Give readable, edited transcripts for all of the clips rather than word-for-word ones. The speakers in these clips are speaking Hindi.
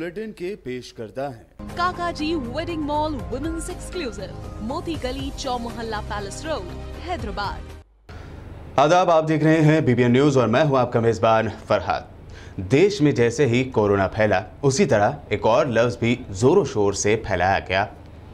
बुलेटिन के पेश करता है काकाजी वेडिंग मॉल वुमेन्स एक्सक्लूसिव, मोती गली, चौमोहल्ला पैलेस रोड, हैदराबाद। आदाब, आप देख रहे हैं बीबीएन न्यूज और मैं हूं आपका मेजबान फरहाद। देश में जैसे ही कोरोना फैला, उसी तरह एक और लफ्ज भी जोरों शोर से फैलाया गया,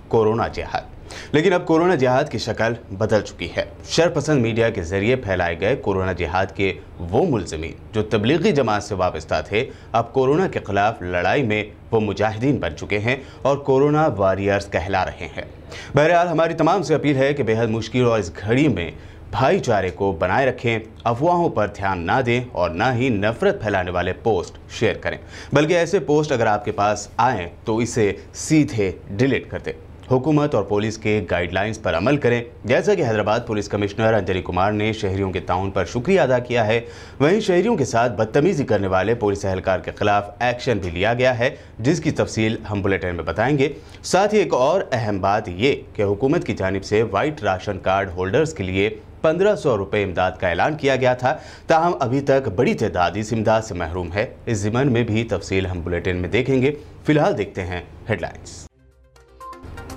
कोरोना जिहाद। लेकिन अब कोरोना जिहाद की शक्ल बदल चुकी है। शरपसंद मीडिया के जरिए फैलाए गए कोरोना जिहाद के वो मुल्ज़िमीन जो तबलीगी जमात से वाबस्ता थे, अब कोरोना के खिलाफ लड़ाई में वो मुजाहिदीन बन चुके हैं और कोरोना वॉरियर्स कहला रहे हैं। बहरहाल हमारी तमाम से अपील है कि बेहद मुश्किल और इस घड़ी में भाईचारे को बनाए रखें, अफवाहों पर ध्यान ना दें और ना ही नफरत फैलाने वाले पोस्ट शेयर करें, बल्कि ऐसे पोस्ट अगर आपके पास आएँ तो इसे सीधे डिलीट कर दें। हुकूमत और पुलिस के गाइडलाइंस पर अमल करें। जैसा कि हैदराबाद पुलिस कमिश्नर अंजलि कुमार ने शहरियों के ताउन पर शुक्रिया अदा किया है, वहीं शहरियों के साथ बदतमीजी करने वाले पुलिस एहलकार के खिलाफ एक्शन भी लिया गया है, जिसकी तफसील हम बुलेटिन में बताएंगे। साथ ही एक और अहम बात ये कि हुकूमत की जानिब से वाइट राशन कार्ड होल्डर्स के लिए 1500 रुपये इमदाद का ऐलान किया गया था, ताहम अभी तक बड़ी तादाद इस इमदाद से महरूम है। इस ज़िमन में भी तफसील हम बुलेटिन में देखेंगे। फिलहाल देखते हैं हेडलाइंस।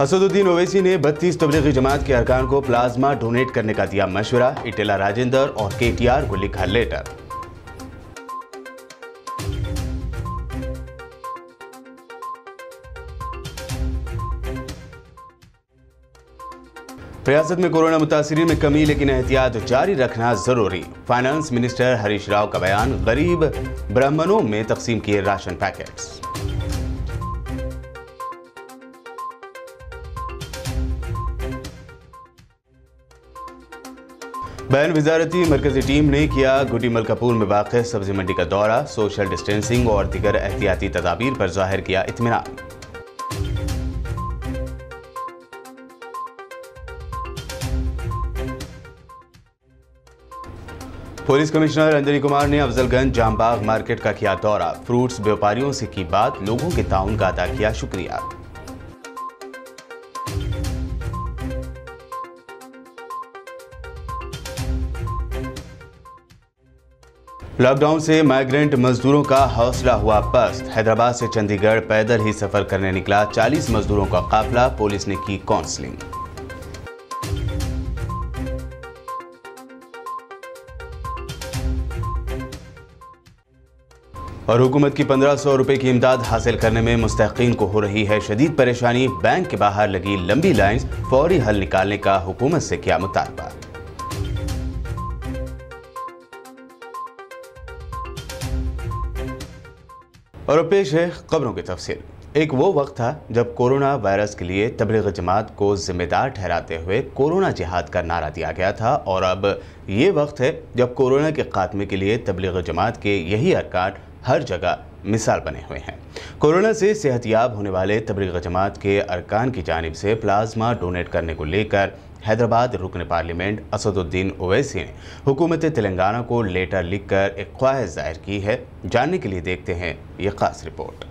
असदुद्दीन ओवैसी ने 32 तबलीगी जमात के अरकान को प्लाज्मा डोनेट करने का दिया मशवरा। इटेला राजेंद्र और केटीआर को लिखा लेटर। रियासत में कोरोना मुतासिरीन में कमी, लेकिन एहतियात जारी रखना जरूरी। फाइनेंस मिनिस्टर हरीश राव का बयान। गरीब ब्राह्मणों में तकसीम किए राशन पैकेट्स। बैन वजारती मरकजी टीम ने किया गुडी मलकापुर में वाक़ सब्जी मंडी का दौरा। सोशल डिस्टेंसिंग और दीगर एहतियाती तदाबीर पर जाहिर किया इत्मीनान। पुलिस कमिश्नर अंजलि कुमार ने अफजलगंज जामबाग मार्केट का किया दौरा। फ्रूट्स व्यापारियों से की बात, लोगों के ताउन का अदा किया शुक्रिया। लॉकडाउन से माइग्रेंट मजदूरों का हौसला हुआ पस्त। हैदराबाद से चंडीगढ़ पैदल ही सफर करने निकला 40 मजदूरों का काफिला। पुलिस ने की काउंसलिंग। और हुकूमत की 1500 रुपए की इमदाद हासिल करने में मुस्तहिकीन को हो रही है शदीद परेशानी। बैंक के बाहर लगी लंबी लाइंस, फौरी हल निकालने का हुकूमत से किया मुतालबा। और अब पेश है खबरों की तफसील। एक वो वक्त था जब कोरोना वायरस के लिए तबलीगी जमात को जिम्मेदार ठहराते हुए कोरोना जिहाद का नारा दिया गया था, और अब ये वक्त है जब कोरोना के खात्मे के लिए तबलीगी जमात के यही अरकान हर जगह मिसाल बने हुए हैं। कोरोना से सेहतयाब होने वाले तबलीगी जमात के अरकान की जानिब से प्लाज्मा डोनेट करने को लेकर हैदराबाद रुकन पार्लियामेंट असदुद्दीन ओवैसी ने हुकूमत तेलंगाना को लेटर लिखकर एक ख्वाहिश जाहिर की है। जानने के लिए देखते हैं ये खास रिपोर्ट।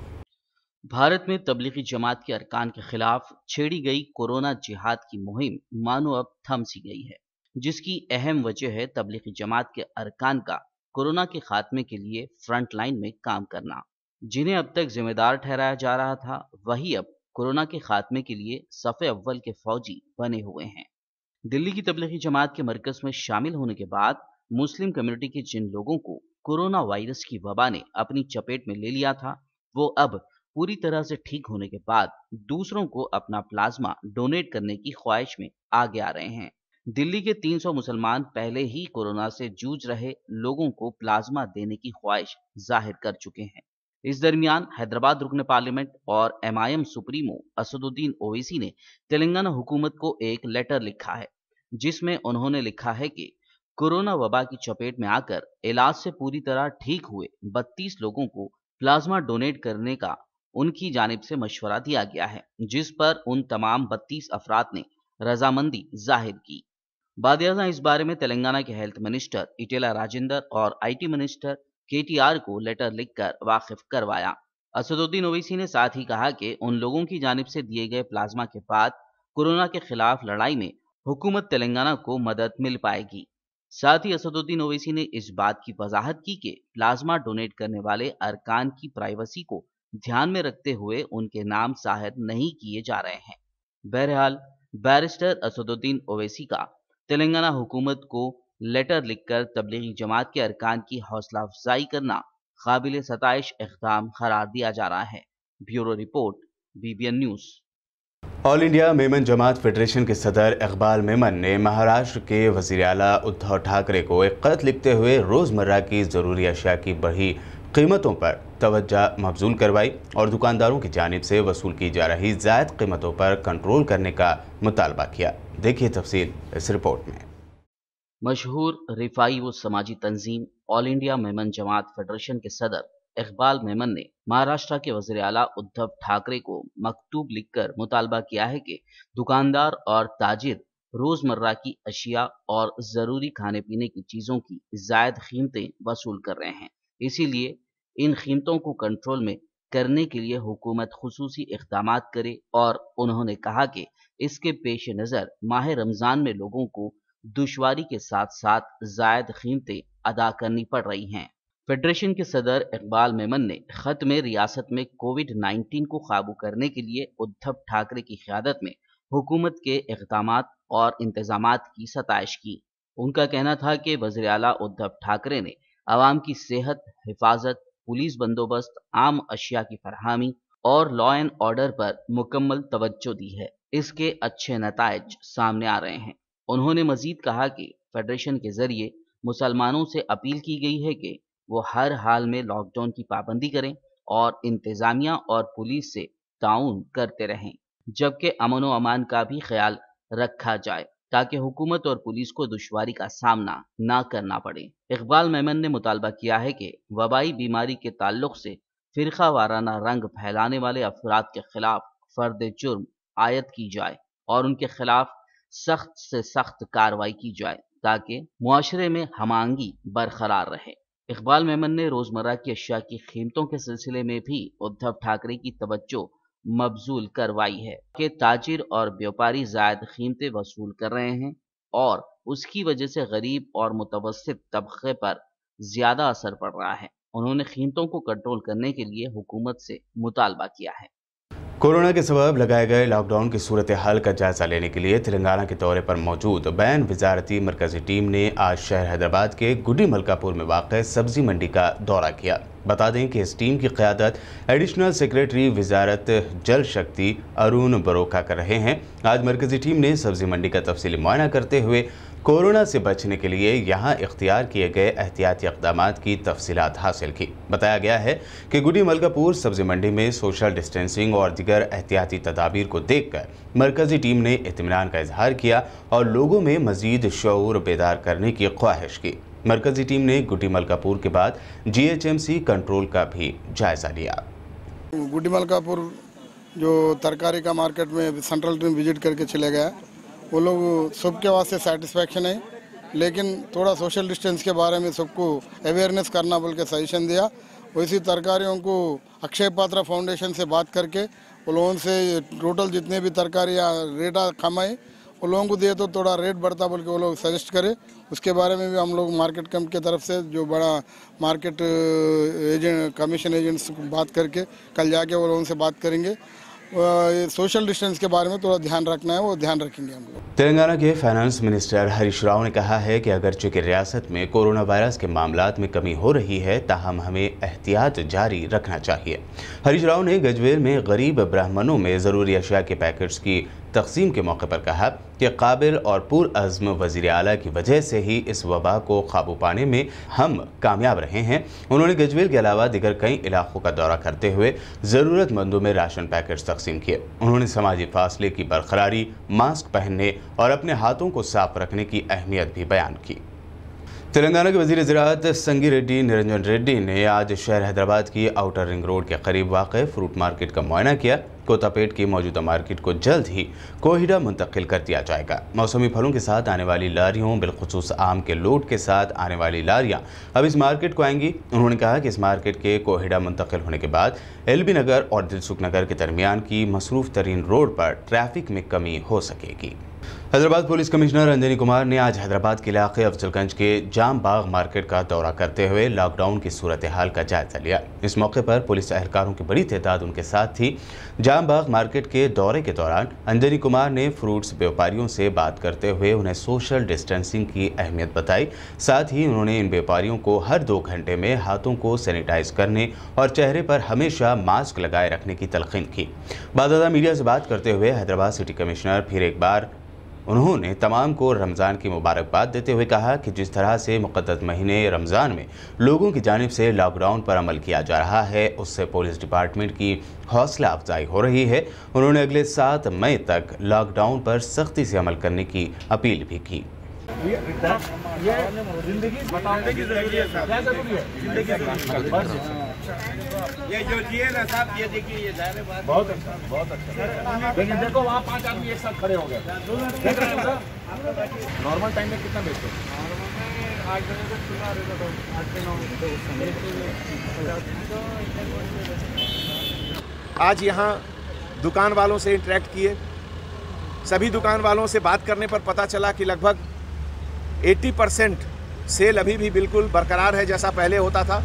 भारत में तबलीगी जमात के अरकान के खिलाफ छेड़ी गई कोरोना जिहाद की मुहिम मानो अब थम सी गई है, जिसकी अहम वजह है तबलीगी जमात के अरकान का कोरोना के खात्मे के लिए फ्रंट लाइन में काम करना। जिन्हें अब तक जिम्मेदार ठहराया जा रहा था, वही अब कोरोना के खात्मे के लिए सफ़े अव्वल के फौजी बने हुए हैं। दिल्ली की तबलीगी जमात के मरकज में शामिल होने के बाद मुस्लिम कम्युनिटी के जिन लोगों को कोरोना वायरस की वबा ने अपनी चपेट में ले लिया था, वो अब पूरी तरह से ठीक होने के बाद दूसरों को अपना प्लाज्मा डोनेट करने की ख्वाहिश में आगे आ रहे हैं। दिल्ली के 300 मुसलमान पहले ही कोरोना से जूझ रहे लोगों को प्लाज्मा देने की ख्वाहिश जाहिर कर चुके हैं। इस दरमियान हैदराबाद रुकन पार्लियामेंट और MIM सुप्रीमो असदुद्दीन ओवैसी ने तेलंगाना हुकूमत को एक लेटर लिखा है, जिसमें उन्होंने लिखा है कि कोरोना वबा की चपेट में आकर इलाज से पूरी तरह ठीक हुए 32 लोगों को प्लाज्मा डोनेट करने का उनकी जानिब से मशवरा दिया गया है, जिस पर उन तमाम 32 अफराद ने रजामंदी जाहिर की। बादियाज़ा इस बारे में तेलंगाना के हेल्थ मिनिस्टर इटेला राजेंद्र और IT मिनिस्टर KTR को लेटर लिखकर वाकिफ करवाया। असदुद्दीन ओवैसी ने साथ ही कहा कि उन लोगों की जानिब से दिए गए प्लाज्मा के बाद कोरोना के खिलाफ लड़ाई में हुकूमत तेलंगाना को मदद मिल पाएगी। साथ ही असदुद्दीन ओवैसी ने इस बात की वजाहत की कि प्लाज्मा डोनेट करने वाले अरकान की प्राइवेसी को ध्यान में रखते हुए उनके नाम शायद नहीं किए जा रहे हैं। बहरहाल बैरिस्टर असदुद्दीन ओवैसी का तेलंगाना हुकूमत को लेटर लिखकर तबलीगी जमात के अरकान की हौसला अफजाई करना काबिल सताइश इक़दाम करार दिया जा रहा है। Bureau report, BBN news. All India Memon Jamat federation के सदर इकबाल मेमन ने महाराष्ट्र के वज़ीर आला उद्धव ठाकरे को एक खत लिखते हुए रोज़मर्रा की ज़रूरी अशिया की बढ़ी कीमतों पर तवज्जो मबजूल करवाई और दुकानदारों की जानिब से वसूल की जा रही ज़ायद कीमतों पर कंट्रोल करने का मुतालबा किया। देखिए तफसील इस रिपोर्ट में। मशहूर रिफाई व समाजी तंजीम all India Memon Jamat federation के सदर इकबाल मेमन ने महाराष्ट्र के वज़ीर आला उद्धव ठाकरे को मकतूब लिखकर मुतालबा किया है कि दुकानदार और ताजिर रोजमर्रा की अशिया और ज़रूरी खाने पीने की चीज़ों की ज़ायद कीमतें वसूल कर रहे हैं। इसीलिए इन कीमतों को कंट्रोल में करने के लिए हुकूमत खुसूसी इक़दामात करे और उन्होंने कहा कि इसके पेश नज़र माह रमज़ान में लोगों को दुश्वारी के साथ साथ ज़ायद कीमतें अदा करनी पड़ रही हैं। फेडरेशन के सदर इकबाल मेमन ने खत में रियासत में कोविड-19 को काबू करने के लिए उद्धव ठाकरे की क़यादत में हुकूमत के इक़दामात और इंतजामात की सताइश की। उनका कहना था कि वज़ीर आला उद्धव ठाकरे ने आवाम की सेहत, हिफाजत, पुलिस बंदोबस्त, आम अशिया की फरहमी और लॉ एंड ऑर्डर पर मुकम्मल तवज्जो दी है। इसके अच्छे नताइज सामने आ रहे हैं। उन्होंने मजीद कहा कि फेडरेशन के जरिए मुसलमानों से अपील की गई है कि वो हर हाल में लॉकडाउन की पाबंदी करें और इंतजामिया और पुलिस से ताउन करते रहें, जबकि अमन व अमान का भी ख्याल रखा जाए ताकि हुकूमत और पुलिस को दुश्वारी का सामना ना करना पड़े। इकबाल मेमन ने मुतालबा किया है कि वबाई बीमारी के ताल्लुक से फिरका वाराना रंग फैलाने वाले अफराद के खिलाफ फर्द जुर्म आयद की जाए और उनके खिलाफ सख्त से सख्त कार्रवाई की जाए ताकि मुआशरे में हमांगी बरकरार रहे। इकबाल मेमन ने रोजमर्रा की अशिया की कीमतों के सिलसिले में भी उद्धव ठाकरे की तवज्जो मबजूल करवाई है कि ताजिर और व्यापारी ज़ायद कीमतें वसूल कर रहे हैं और उसकी वजह से गरीब और मुतवस्सित तबके पर ज्यादा असर पड़ रहा है। उन्होंने कीमतों को कंट्रोल करने के लिए हुकूमत से मुतालबा किया है। कोरोना के सबब लगाए गए लॉकडाउन की सूरत हाल का जायजा लेने के लिए तेलंगाना के दौरे पर मौजूद बैन वजारती मरकजी टीम ने आज शहर हैदराबाद के गुडी मलकापुर में वाक़ सब्जी मंडी का दौरा किया। बता दें कि इस टीम की क़यादत एडिशनल सेक्रेटरी वजारत जल शक्ति अरुण बरोका कर रहे हैं। आज मरकजी टीम ने सब्जी मंडी का तफसीली मुआयना करते हुए कोरोना से बचने के लिए यहाँ इख्तियार किए गए एहतियाती इक़दामात की तफसीलात हासिल की। बताया गया है कि गुडी मलकापुर सब्जी मंडी में सोशल डिस्टेंसिंग और दीगर एहतियाती तदाबीर को देखकर मरकजी टीम ने इत्मीनान का इजहार किया और लोगों में मजीद शऊर बेदार करने की ख्वाहिश की। मरकजी टीम ने गुडी मलकापुर के बाद GHMC कंट्रोल का भी जायजा लिया। गुडी मलकापुर जो तरकारी का मार्केट में सेंट्रल टीम विजिट करके चले गया, वो लोग सबके वास्ते सेटिस्फैक्शन है, लेकिन थोड़ा सोशल डिस्टेंस के बारे में सबको अवेयरनेस करना बोल के सजेशन दिया। वैसी तरकारियों को अक्षय पात्रा फाउंडेशन से बात करके वो लोगों से टोटल जितने भी तरकारियाँ रेट कम है वो लोगों को दिए तो थोड़ा रेट बढ़ता बोल के वो लोग सजेस्ट करे। उसके बारे में भी हम लोग मार्केट कमेटी की तरफ से जो बड़ा मार्केट एजेंट कमीशन एजेंट्स से बात करके कल जाके वो लोगों से बात करेंगे। सोशल डिस्टेंस के बारे में थोड़ा ध्यान रखना है, वो ध्यान रखेंगे हम लोग। तेलंगाना के फाइनेंस मिनिस्टर हरीश राव ने कहा है कि अगरचे कि रियासत में कोरोना वायरस के मामलात में कमी हो रही है, ताहम हमें एहतियात जारी रखना चाहिए। हरीश राव ने गजवेल में गरीब ब्राह्मणों में ज़रूरी अशिया के पैकेट्स की तकसीम के मौके पर कहा कि काबिल और पुरअज़्म वज़ीर आला की वजह से ही इस वबा को काबू पाने में हम कामयाब रहे हैं। उन्होंने गजवेल के अलावा दीगर कई इलाकों का दौरा करते हुए ज़रूरतमंदों में राशन पैकेट्स तकसीम किए। उन्होंने समाजी फासले की बरकरारी, मास्क पहनने और अपने हाथों को साफ रखने की अहमियत भी बयान की। तेलंगाना के वज़ीर ज़राअत संगी रेड्डी निरंजन रेड्डी ने आज शहर हैदराबाद की आउटर रिंग रोड के करीब वाक़ फ्रूट मार्केट का मुआयना किया। कोतापेट की मौजूदा मार्केट को जल्द ही कोहिडा मुंतकिल कर दिया जाएगा। मौसमी फलों के साथ आने वाली लारियों, बिलखुसूस आम के लोड के साथ आने वाली लारियां अब इस मार्केट को आएंगी। उन्होंने कहा कि इस मार्केट के कोहिडा मुंतकिल होने के बाद LB नगर और दिलसुख नगर के दरमियान की मसरूफ़ तरीन रोड पर ट्रैफिक में कमी हो सकेगी। हैदराबाद पुलिस कमिश्नर अंजनी कुमार ने आज हैदराबाद के इलाके अफजलगंज के जाम बाग मार्केट का दौरा करते हुए लॉकडाउन की सूरत हाल का जायजा लिया। इस मौके पर पुलिस एहलकारों की बड़ी तादाद उनके साथ थी। जाम बाग मार्केट के दौरे के दौरान अंजनी कुमार ने फ्रूट्स व्यापारियों से बात करते हुए उन्हें सोशल डिस्टेंसिंग की अहमियत बताई। साथ ही उन्होंने इन व्यापारियों को हर 2 घंटे में हाथों को सैनिटाइज करने और चेहरे पर हमेशा मास्क लगाए रखने की तलकीन की। बाकायदा मीडिया से बात करते हुए हैदराबाद सिटी कमिश्नर फिर एक बार उन्होंने तमाम को रमज़ान की मुबारकबाद देते हुए कहा कि जिस तरह से मुक़द्दस महीने रमज़ान में लोगों की जानिब से लॉकडाउन पर अमल किया जा रहा है, उससे पुलिस डिपार्टमेंट की हौसला अफजाई हो रही है। उन्होंने अगले 7 मई तक लॉकडाउन पर सख्ती से अमल करने की अपील भी की। ये जो जिए ना साहब, ये देखिए, ये दायरे बहुत अच्छा, बहुत अच्छा। लेकिन देखो वहाँ 5 आदमी एक साथ खड़े हो गए। नॉर्मल टाइम में कितना बेचते हैं? 8 बजे तक खुला रहता था, 8 से 9। आज यहाँ दुकान वालों से इंटरेक्ट किए। सभी दुकान वालों से बात करने पर पता चला कि लगभग 80% सेल अभी भी बिल्कुल बरकरार है जैसा पहले होता था।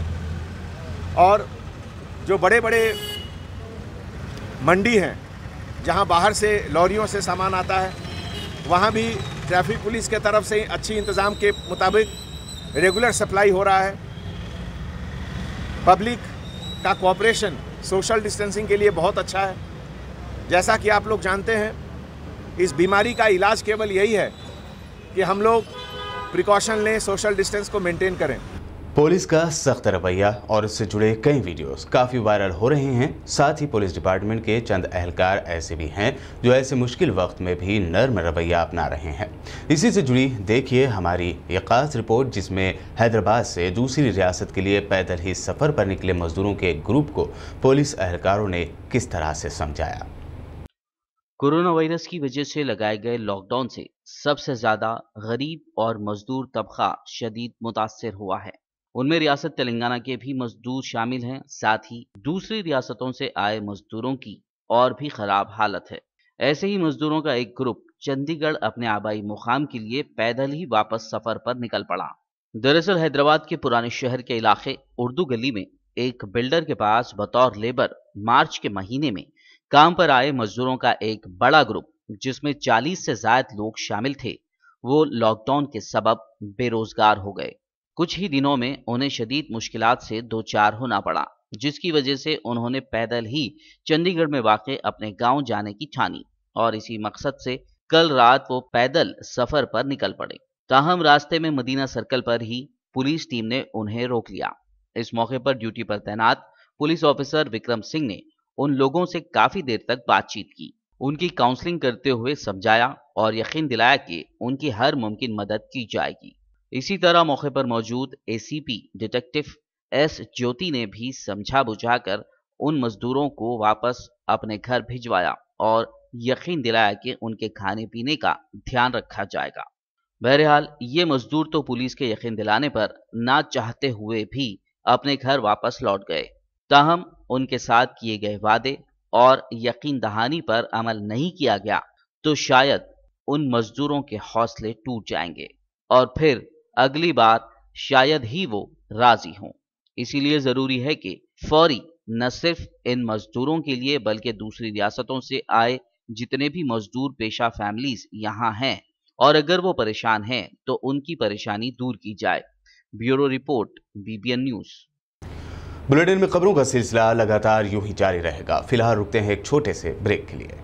और जो बड़े बड़े मंडी हैं जहां बाहर से लॉरियों से सामान आता है, वहां भी ट्रैफिक पुलिस के तरफ से अच्छी इंतज़ाम के मुताबिक रेगुलर सप्लाई हो रहा है। पब्लिक का कोऑपरेशन सोशल डिस्टेंसिंग के लिए बहुत अच्छा है। जैसा कि आप लोग जानते हैं, इस बीमारी का इलाज केवल यही है कि हम लोग प्रिकॉशन लें, सोशल डिस्टेंस को मेंटेन करें। पुलिस का सख्त रवैया और इससे जुड़े कई वीडियोस काफ़ी वायरल हो रहे हैं। साथ ही पुलिस डिपार्टमेंट के चंद एहलकार ऐसे भी हैं जो ऐसे मुश्किल वक्त में भी नर्म रवैया अपना रहे हैं। इसी से जुड़ी देखिए हमारी ये खास रिपोर्ट, जिसमें हैदराबाद से दूसरी रियासत के लिए पैदल ही सफ़र पर निकले मजदूरों के एक ग्रुप को पुलिस एहलकारों ने किस तरह से समझाया। कोरोना वायरस की वजह से लगाए गए लॉकडाउन से सबसे ज्यादा गरीब और मजदूर तबका शदीद मुतासर हुआ है। उनमें रियासत तेलंगाना के भी मजदूर शामिल हैं। साथ ही दूसरी रियासतों से आए मजदूरों की और भी खराब हालत है। ऐसे ही मजदूरों का एक ग्रुप चंडीगढ़ अपने आबाई मुकाम के लिए पैदल ही वापस सफर पर निकल पड़ा। दरअसल हैदराबाद के पुराने शहर के इलाके उर्दू गली में एक बिल्डर के पास बतौर लेबर मार्च के महीने में काम पर आए मजदूरों का एक बड़ा ग्रुप, जिसमें 40 से ज्यादा लोग शामिल थे, वो लॉकडाउन के सबब बेरोजगार हो गए। कुछ ही दिनों में उन्हें शदीद मुश्किलात से दो चार होना पड़ा, जिसकी वजह से उन्होंने पैदल ही चंडीगढ़ में वाक़ अपने गांव जाने की ठानी और इसी मकसद से कल रात वो पैदल सफर पर निकल पड़े। ताहम रास्ते में मदीना सर्कल पर ही पुलिस टीम ने उन्हें रोक लिया। इस मौके पर ड्यूटी पर तैनात पुलिस ऑफिसर विक्रम सिंह ने उन लोगों से काफी देर तक बातचीत की, उनकी काउंसलिंग करते हुए समझाया और यकीन दिलाया कि उनकी हर मुमकिन मदद की जाएगी। इसी तरह मौके पर मौजूद एसीपी डिटेक्टिव एस ज्योति ने भी समझा बुझाकर उन मजदूरों को वापस अपने घर भिजवाया और यकीन दिलाया कि उनके खाने पीने का ध्यान रखा जाएगा। बहरहाल ये मजदूर तो पुलिस के यकीन दिलाने पर ना चाहते हुए भी अपने घर वापस लौट गए। ताहम उनके साथ किए गए वादे और यकीन दहानी पर अमल नहीं किया गया तो शायद उन मजदूरों के हौसले टूट जाएंगे और फिर अगली बार शायद ही वो राजी हों। इसीलिए जरूरी है कि फौरी न सिर्फ इन मजदूरों के लिए बल्कि दूसरी रियासतों से आए जितने भी मजदूर पेशा फैमिलीज यहाँ हैं और अगर वो परेशान हैं तो उनकी परेशानी दूर की जाए। Bureau report, BBN news. Bulletin में खबरों का सिलसिला लगातार यूं ही जारी रहेगा। फिलहाल रुकते हैं एक छोटे से ब्रेक के लिए।